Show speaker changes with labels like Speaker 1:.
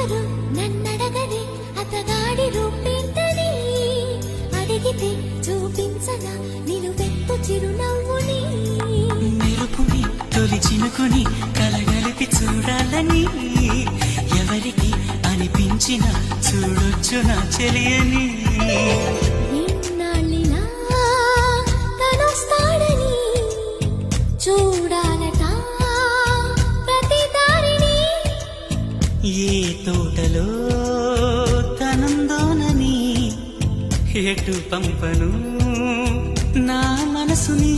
Speaker 1: ఎవరు నన్నడగదే అతగాడి రూపేంటని అడిగితే చూపించగా నిలువెత్తు చిరునవ్వుని
Speaker 2: మెరుపుని తొలి చినుకుని కలగలిపి చూడాలని ఎవరికి అనిపించిన చూడొచ్చు నా చెలియని
Speaker 1: ఇన్నాళ్ళిలా తనొస్తాడని చూడాలట ప్రతి దారిని
Speaker 2: ఏ తోటలో తనందోనని ఎటు పంపను నా మనసుని